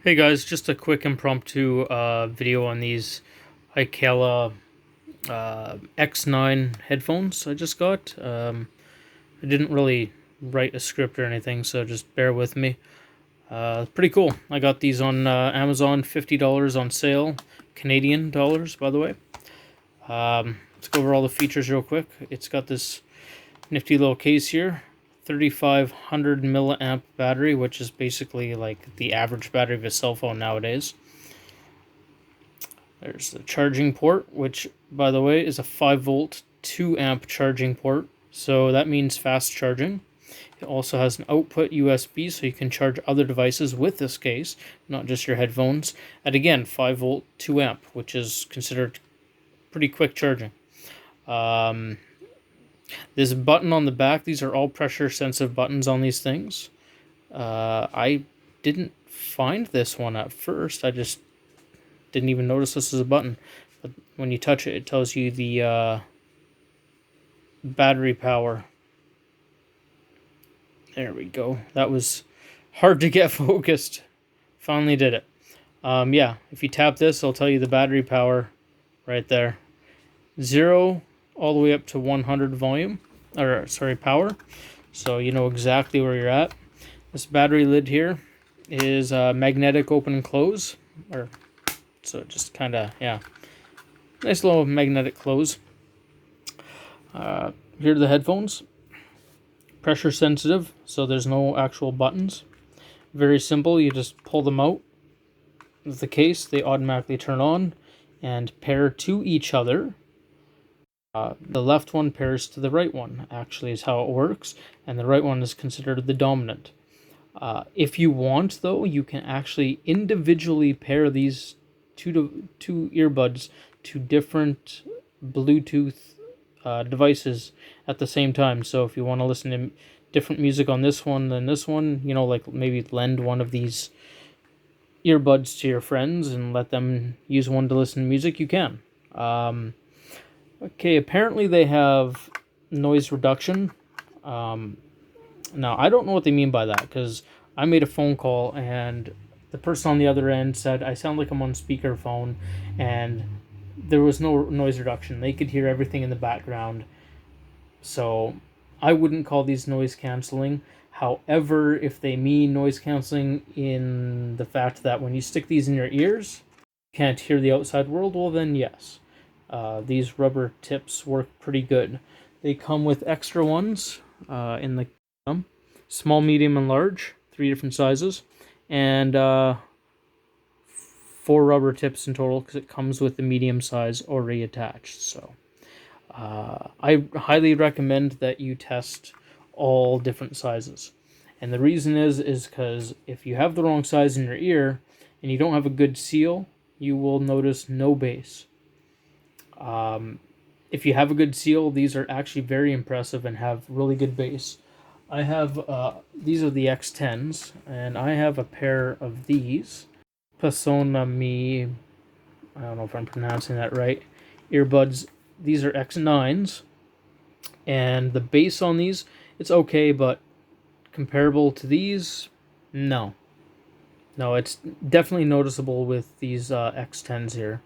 Hey guys, just a quick impromptu video on these Aikela X9 headphones I just got. I didn't really write a script or anything, so just bear with me. Pretty cool. I got these on Amazon, $50 on sale, Canadian dollars, by the way. Let's go over all the features real quick. It's got this nifty little case here. 3500 milliamp battery, which is basically like the average battery of a cell phone nowadays. There's the charging port, which, by the way, is a 5-volt 2-amp charging port, so that means fast charging. It also has an output USB, so you can charge other devices with this case, not just your headphones. And again, 5-volt 2-amp, which is considered pretty quick charging. This button on the back, these are all pressure sensitive buttons on these things. I didn't find this one at first. I just didn't even notice this is a button. But when you touch it, it tells you the battery power. There we go. That was hard to get focused. Finally did it. Yeah, if you tap this, it'll tell you the battery power right there. 0 all the way up to 100 volume, or sorry, power. So you know exactly where you're at. This battery lid here is magnetic open and close, or so it just kind of, yeah, nice little magnetic close. Here are the headphones. Pressure sensitive, so there's no actual buttons. Very simple. You just pull them out of the case. They automatically turn on and pair to each other. The left one pairs to the right one, actually, is how it works, and the right one is considered the dominant. If you want, though, you can actually individually pair these two earbuds to different Bluetooth devices at the same time. So if you want to listen to different music on this one than this one, you know, like maybe lend one of these earbuds to your friends and let them use one to listen to music, you can. Okay, apparently they have noise reduction. Now, I don't know what they mean by that, because I made a phone call and the person on the other end said I sound like I'm on speakerphone, and there was no noise reduction. They could hear everything in the background. So I wouldn't call these noise canceling. However, if they mean noise canceling in the fact that when you stick these in your ears, you can't hear the outside world, well then yes. These rubber tips work pretty good. They come with extra ones in the small, medium, and large, 3 different sizes, and 4 rubber tips in total, because it comes with the medium size already attached. So I highly recommend that you test all different sizes. And the reason is because if you have the wrong size in your ear and you don't have a good seal, you will notice no bass. If you have a good seal, these are actually very impressive and have really good bass. I have, these are the X10s, and I have a pair of these Pasonomi, I don't know if I'm pronouncing that right, earbuds. These are X9s, and the bass on these, it's okay, but comparable to these, no. No, it's definitely noticeable with these X10s here.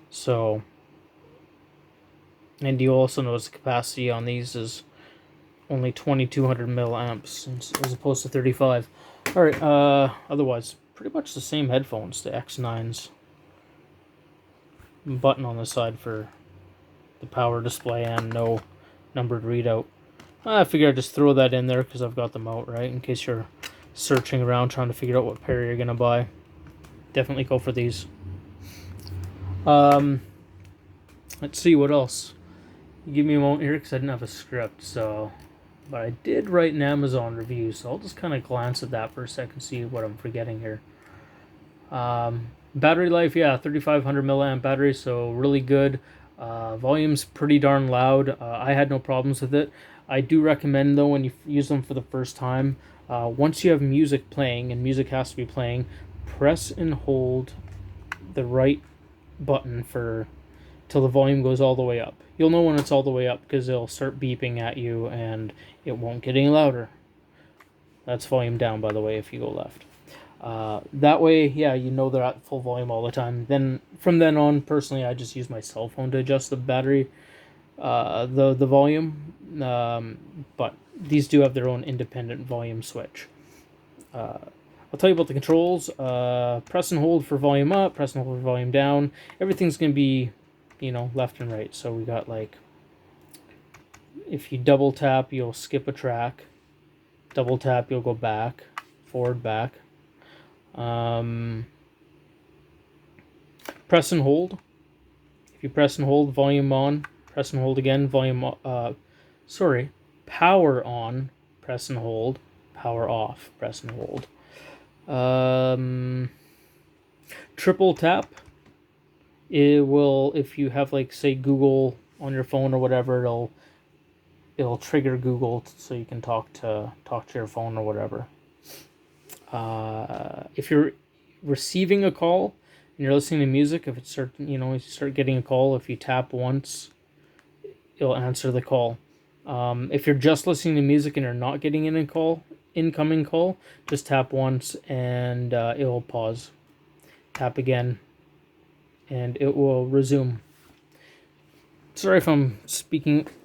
So, and you also notice the capacity on these is only 2200 milliamps as opposed to 35. Alright, otherwise, pretty much the same headphones, the X9s. Button on the side for the power display and no numbered readout. I figure I'd just throw that in there because I've got them out, right? In case you're searching around trying to figure out what pair you're going to buy. Definitely go for these. Let's see what else. Give me a moment here because I didn't have a script, so, but I did write an Amazon review, so I'll just kind of glance at that for a second, see what I'm forgetting here. Battery life, yeah, 3500 milliamp battery, so really good. Volume's pretty darn loud. I had no problems with it. I do recommend, though, when you use them for the first time, once you have music playing, and music has to be playing, press and hold the right button for till the volume goes all the way up. You'll know when it's all the way up because it'll start beeping at you and it won't get any louder. That's volume down, by the way, if you go left. That way, yeah, you know they're at full volume all the time. Then from then on, personally, I just use my cell phone to adjust the battery, the volume. But these do have their own independent volume switch. I'll tell you about the controls. Press and hold for volume up, press and hold for volume down. Everything's going to be, left and right. So we got like, if you double tap, you'll skip a track. Double tap, you'll go back, forward, back. Press and hold. If you press and hold, volume on. Press and hold again, power on. Press and hold. Power off. Press and hold. Triple tap. It will, if you have like say Google on your phone or whatever, it'll trigger Google so you can talk to your phone or whatever. If you're receiving a call and you're listening to music, if it's certain, you start getting a call, if you tap once, it'll answer the call. If you're just listening to music and you're not getting an incoming call, just tap once and it will pause. Tap again and it will resume. Sorry if I'm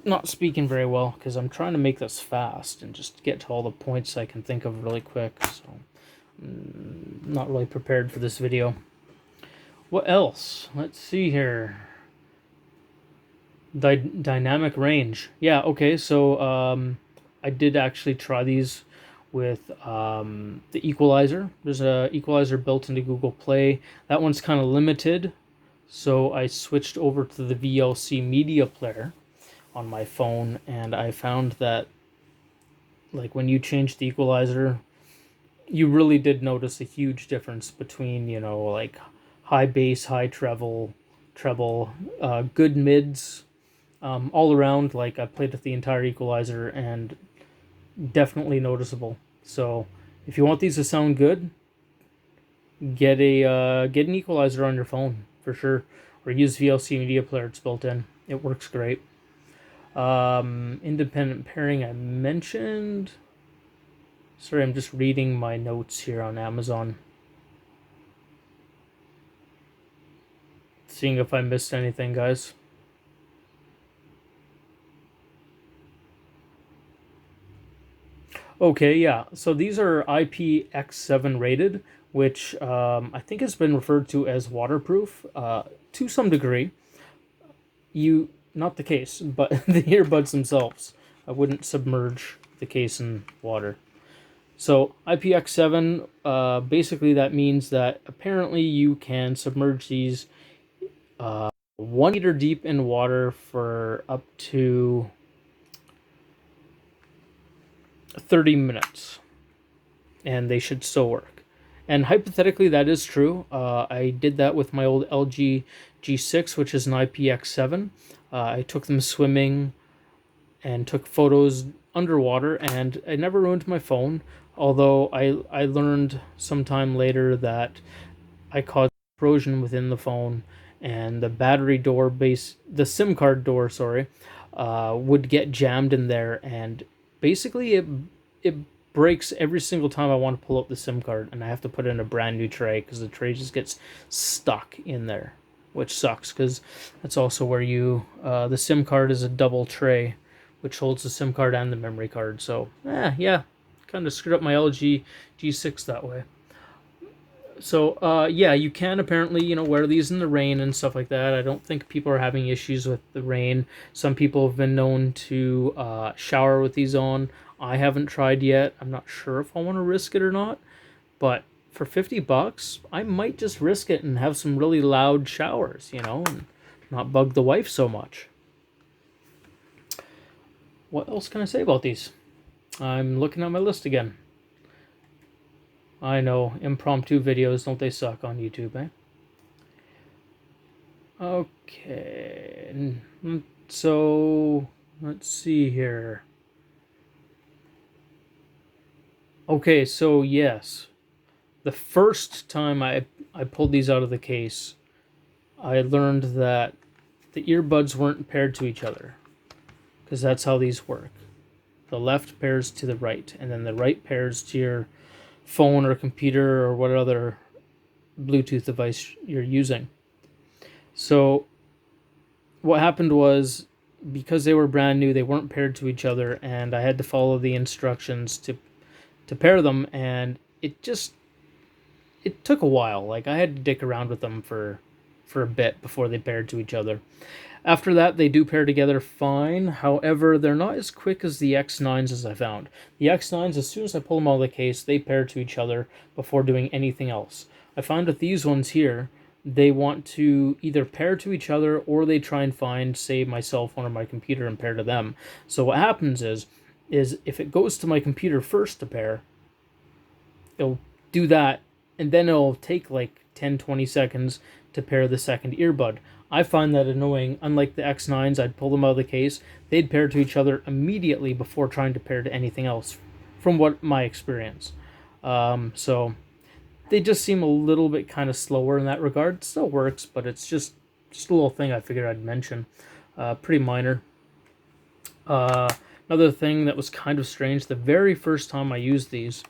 not speaking very well, because I'm trying to make this fast and just get to all the points I can think of really quick. So I'm not really prepared for this video. What else? Let's see here. Dynamic range. Yeah, okay, so I did actually try these with the equalizer. There's an equalizer built into Google Play. That one's kind of limited, so I switched over to the VLC media player on my phone, and I found that like when you change the equalizer, you really did notice a huge difference between, like high bass, high treble, good mids, all around. Like I played with the entire equalizer and definitely noticeable. So if you want these to sound good, get an equalizer on your phone for sure, or use VLC media player. It's built in. It works great. Independent pairing I mentioned. Sorry, I'm just reading my notes here on Amazon, seeing if I missed anything, guys. Okay, yeah. So these are IPX7 rated, which I think has been referred to as waterproof to some degree. Not the case, but the earbuds themselves. I wouldn't submerge the case in water. So IPX7, basically that means that apparently you can submerge these 1 meter deep in water for up to 30 minutes, and they should still work. And hypothetically, that is true. I did that with my old LG G6, which is an IPX7. I took them swimming and took photos underwater, and I never ruined my phone. Although I learned sometime later that I caused corrosion within the phone, and the SIM card door, would get jammed in there, and basically it breaks every single time I want to pull out the SIM card, and I have to put in a brand new tray because the tray just gets stuck in there, which sucks because that's also where the SIM card is a double tray, which holds the SIM card and the memory card. So yeah, kind of screwed up my LG G6 that way. So yeah, you can apparently wear these in the rain and stuff like that. I don't think people are having issues with the rain. Some people have been known to shower with these on. I haven't tried yet. I'm not sure if I want to risk it or not, but for $50, I might just risk it and have some really loud showers, and not bug the wife so much. What else can I say about these? I'm looking at my list again. I know, impromptu videos, don't they suck on YouTube, eh? Okay, so let's see here. Okay, so yes, the first time I pulled these out of the case, I learned that the earbuds weren't paired to each other, because that's how these work. The left pairs to the right, and then the right pairs to your phone or computer or what other Bluetooth device you're using. So what happened was, because they were brand new, they weren't paired to each other, and I had to follow the instructions to pair them, and it took a while. Like, I had to dick around with them for a bit before they paired to each other. After that, they do pair together fine. However, they're not as quick as the X9s, as I found. The X9s, as soon as I pull them out of the case, they pair to each other before doing anything else. I found with these ones here, they want to either pair to each other, or they try and find, say, my cell phone or my computer and pair to them. So what happens is if it goes to my computer first to pair, it'll do that, and then it'll take like 10-20 seconds to pair the second earbud. I find that annoying. Unlike the X9s, I'd pull them out of the case, they'd pair to each other immediately before trying to pair to anything else, from what my experience. So they just seem a little bit kind of slower in that regard. It still works, but it's just a little thing I figured I'd mention. Pretty minor. Another thing that was kind of strange, the very first time I used these,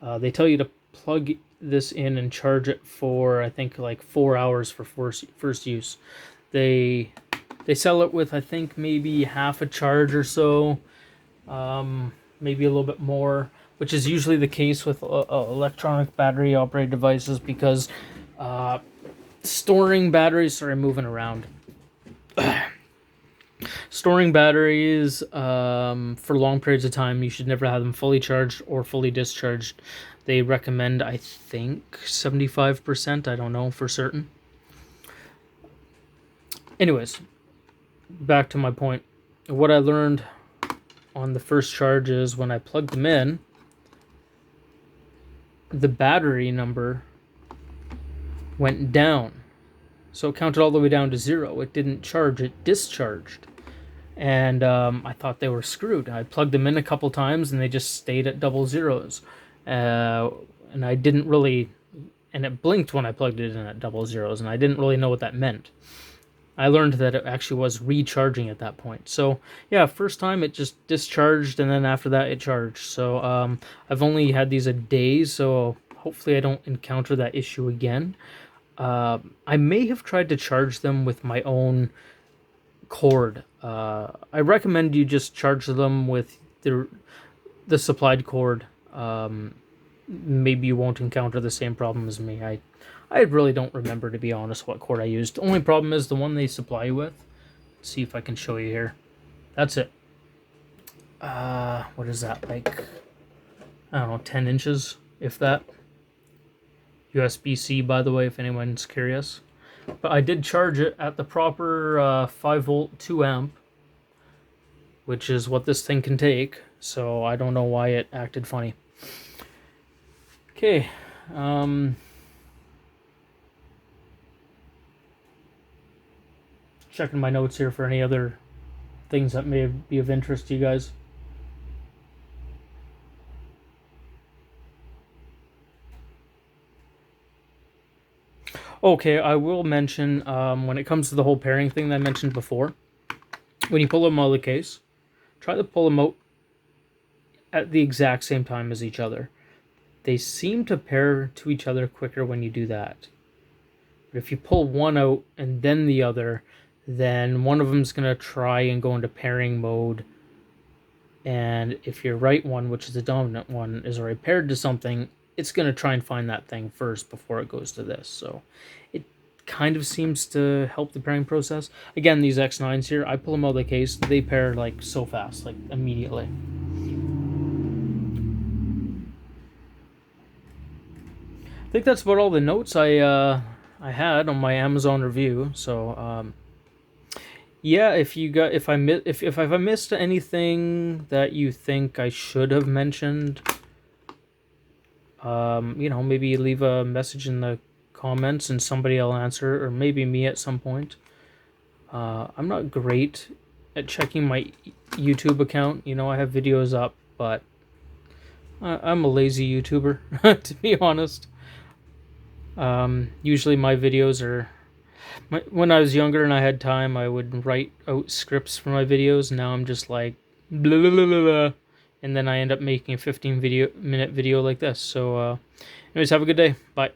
they tell you to plug this in and charge it for, I think, like 4 hours for first use. They sell it with, I think, maybe half a charge or so, maybe a little bit more, which is usually the case with electronic battery operated devices, because storing batteries, sorry, I'm moving around. Storing batteries for long periods of time, you should never have them fully charged or fully discharged. They recommend, I think, 75%. I don't know for certain. Anyways, back to my point. What I learned on the first charge is when I plugged them in, the battery number went down. So it counted all the way down to 0. It didn't charge, it discharged. And I thought they were screwed. I plugged them in a couple times and they just stayed at double zeros. And I didn't really, and it blinked when I plugged it in at double zeros, and I didn't really know what that meant. I learned that it actually was recharging at that point. So yeah, first time it just discharged, and then after that it charged. So I've only had these a day, so hopefully I don't encounter that issue again. I may have tried to charge them with my own cord. I recommend you just charge them with the supplied cord. Maybe you won't encounter the same problem as me. I really don't remember, to be honest, what cord I used. The only problem is the one they supply you with. Let's see if I can show you here. That's it. What is that, like, I don't know, 10 inches, if that. USB-C, by the way, if anyone's curious. But I did charge it at the proper 5 volt 2 amp, which is what this thing can take. So I don't know why it acted funny. Okay. Checking my notes here for any other things that may be of interest to you guys. Okay, I will mention, when it comes to the whole pairing thing that I mentioned before, when you pull them out of the case, try to pull them out at the exact same time as each other. They seem to pair to each other quicker when you do that. But if you pull one out and then the other, then one of them's going to try and go into pairing mode. And if your right one, which is the dominant one, is already paired to something, it's going to try and find that thing first before it goes to this. So it kind of seems to help the pairing process. Again, these X9s here, I pull them out of the case, they pair like so fast, like immediately. I think that's about all the notes I had on my Amazon review. So yeah, if I missed anything that you think I should have mentioned, you know, maybe leave a message in the comments and somebody will answer, or maybe me at some point. I'm not great at checking my YouTube account. You know, I have videos up, but I'm a lazy YouTuber, to be honest. Usually my videos are... when I was younger and I had time, I would write out scripts for my videos. Now I'm just like, blah, blah, blah, blah, blah, and then I end up making a 15-minute video like this. So anyways, have a good day. Bye.